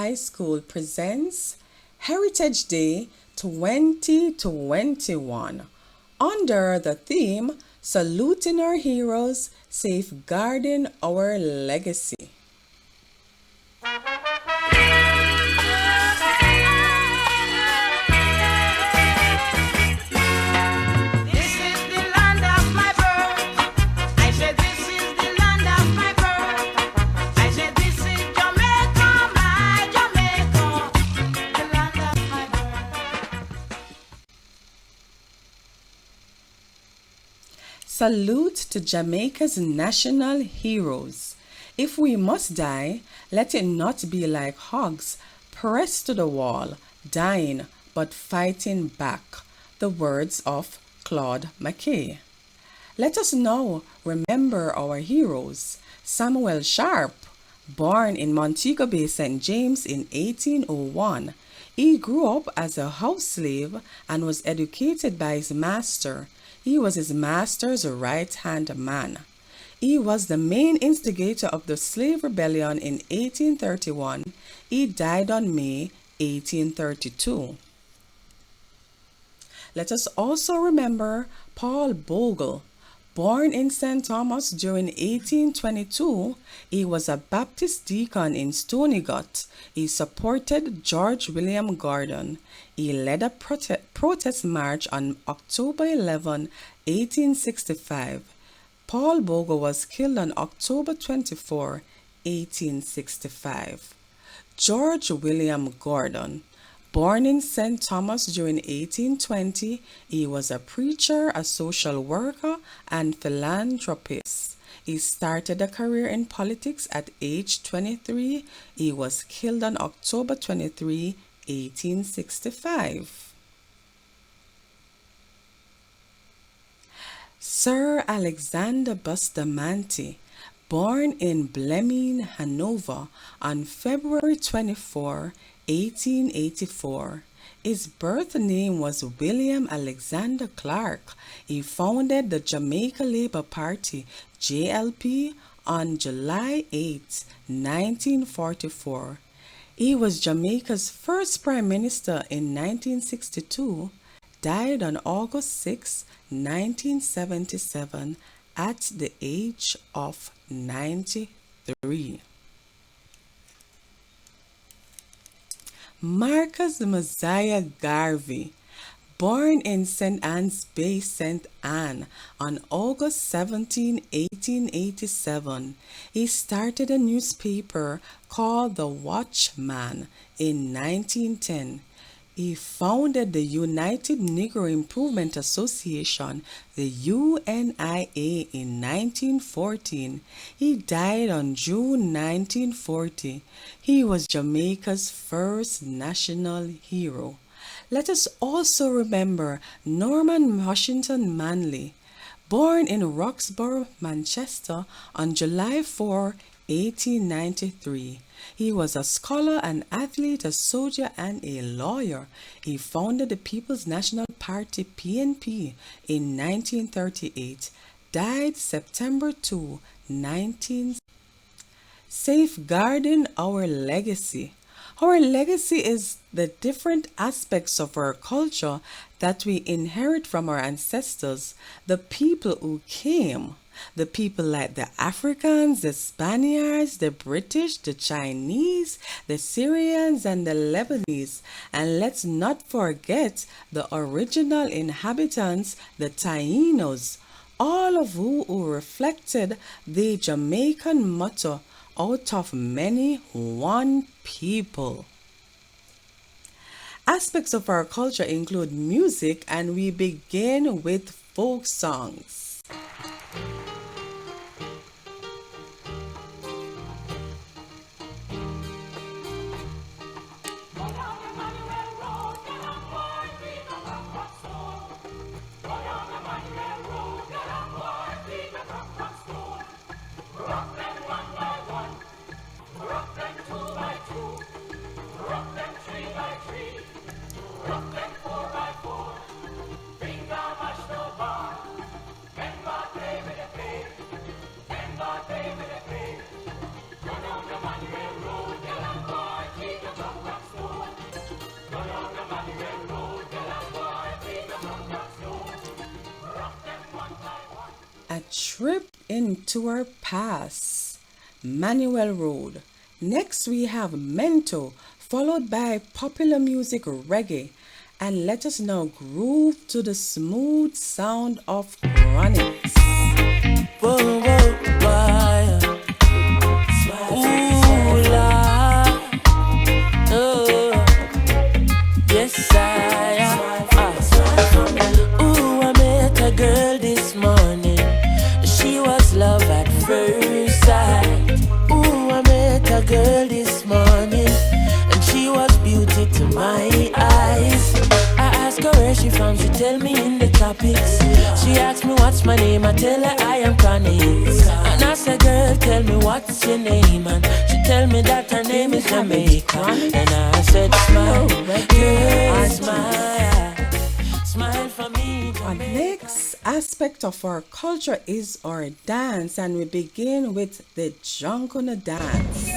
High School presents Heritage Day 2021 under the theme Saluting Our Heroes, Safeguarding Our Legacy. Salute to Jamaica's national heroes. If we must die, let it not be like hogs pressed to the wall, dying but fighting back. The words of Claude McKay. Let us now remember our heroes. Samuel Sharp, born in Montego Bay, St. James in 1801. He grew up as a house slave and was educated by his master. He was his master's right-hand man. He was the main instigator of the slave rebellion in 1831. He died on May 1832. Let us also remember Paul Bogle. Born in St. Thomas during 1822, he was a Baptist deacon in Stonygut. He supported George William Gordon. He led a protest march on October 11, 1865. Paul Bogle was killed on October 24, 1865. George William Gordon. Born in St. Thomas during 1820, he was a preacher, a social worker, and philanthropist. He started a career in politics at age 23. He was killed on October 23, 1865. Sir Alexander Bustamante, born in Bleming, Hanover, on February 24, 1884. His birth name was William Alexander Clark. He founded the Jamaica Labour Party, JLP, on July 8, 1944. He was Jamaica's first Prime Minister in 1962, died on August 6, 1977, at the age of 93. Marcus Mosiah Garvey, born in St. Anne's Bay, St. Anne, on August 17, 1887. He started a newspaper called The Watchman in 1910. He founded the United Negro Improvement Association, the UNIA, in 1914. He died on June 1940. He was Jamaica's first national hero. Let us also remember Norman Washington Manley, born in Roxborough, Manchester, on July 4, 1893. He was a scholar, an athlete, a soldier, and a lawyer. He founded the People's National Party, PNP, in 1938. Died September 2, 19. Safeguarding our legacy. Our legacy is the different aspects of our culture that we inherit from our ancestors, the people who came. The people like the Africans, the Spaniards, the British, the Chinese, the Syrians, and the Lebanese. And let's not forget the original inhabitants, the Tainos, all of who reflected the Jamaican motto, out of many, one people. Aspects of our culture include music, and we begin with folk songs. Rock them 4 by 4, finger mash no bar. Remember A trip into our past. Manuel Road. Next we have Mento, followed by popular music reggae. And let us now groove to the smooth sound of Chronics. Whoa, whoa, why? Ooh, la. Oh, yes, ooh, I met a girl this morning. She was love at first sight. Ooh, I met a girl this morning, and she was beauty to my eyes. I asked her where she from, she tell me in the topics. She asked me what's my name, I tell her I am Chronics. And I said, girl, tell me what's your name, and she tell me that her name is Jamaica. And I said, smile, girl, smile, smile for me, Our next aspect of our culture is our dance, and we begin with the Junkuna dance.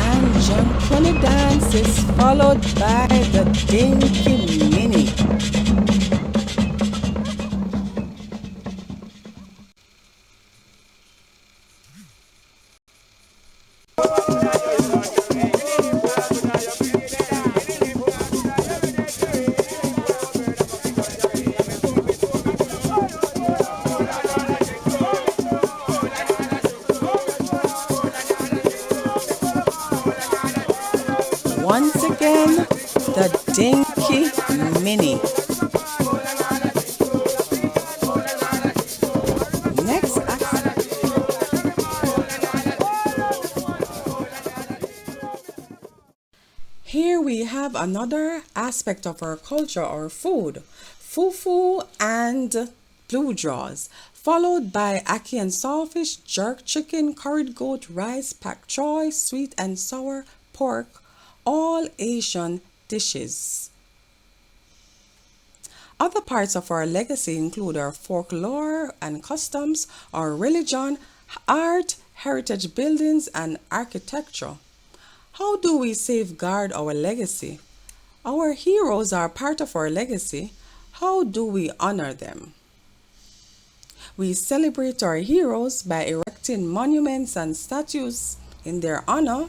And Junkuna dance is followed by the Dinky Mini. Once again, the Dinky Mini. Next Here we have another aspect of our culture, our food. Fufu and blue jaws, followed by ackee and saltfish, jerk chicken, curried goat, rice, pak choy, sweet and sour pork, all Asian dishes. Other parts of our legacy include our folklore and customs, our religion, art, heritage buildings, and architecture. How do we safeguard our legacy? Our heroes are part of our legacy. How do we honor them? We celebrate our heroes by erecting monuments and statues in their honor.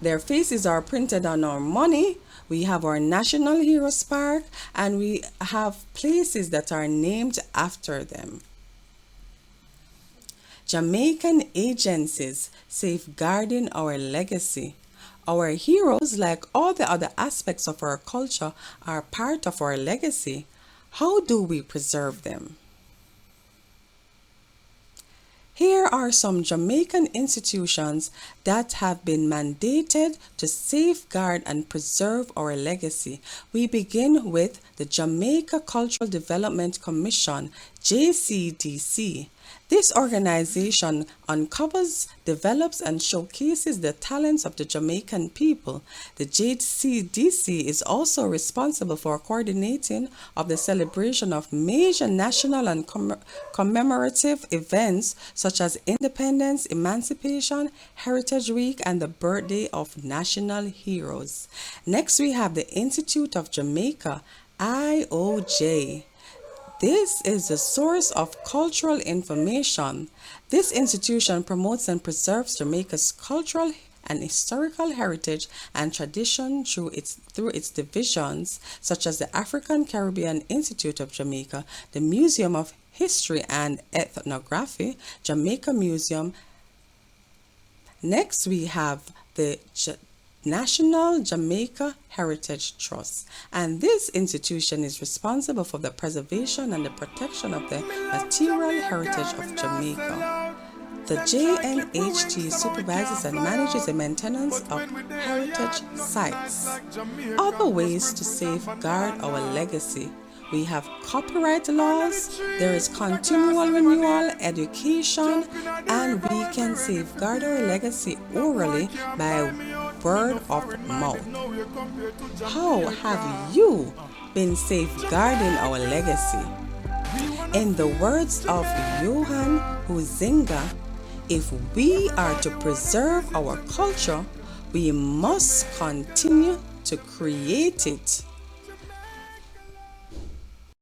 Their faces are printed on our money. We have our National Heroes Park, and we have places that are named after them. Jamaican agencies safeguarding our legacy. Our heroes, like all the other aspects of our culture, are part of our legacy. How do we preserve them? Here are some Jamaican institutions that have been mandated to safeguard and preserve our legacy. We begin with the Jamaica Cultural Development Commission, JCDC. This organization uncovers, develops, and showcases the talents of the Jamaican people. The JCDC is also responsible for coordinating of the celebration of major national and commemorative events such as Independence, Emancipation, Heritage Week, and the birthday of national heroes. Next, we have the Institute of Jamaica, IOJ. This is the source of cultural information. This institution promotes and preserves Jamaica's cultural and historical heritage and tradition through its divisions, such as the African Caribbean Institute of Jamaica, the Museum of History and Ethnography, Jamaica Museum. Next, we have the National Jamaica Heritage Trust, and this institution is responsible for the preservation and the protection of the material heritage of Jamaica. The JNHT supervises and manages the maintenance of heritage sites. Other ways to safeguard our legacy. We have copyright laws, there is continual renewal, education, and we can safeguard our legacy orally by word of mouth. How have you been safeguarding our legacy? In the words of Johann Huizinga, if we are to preserve our culture, we must continue to create it.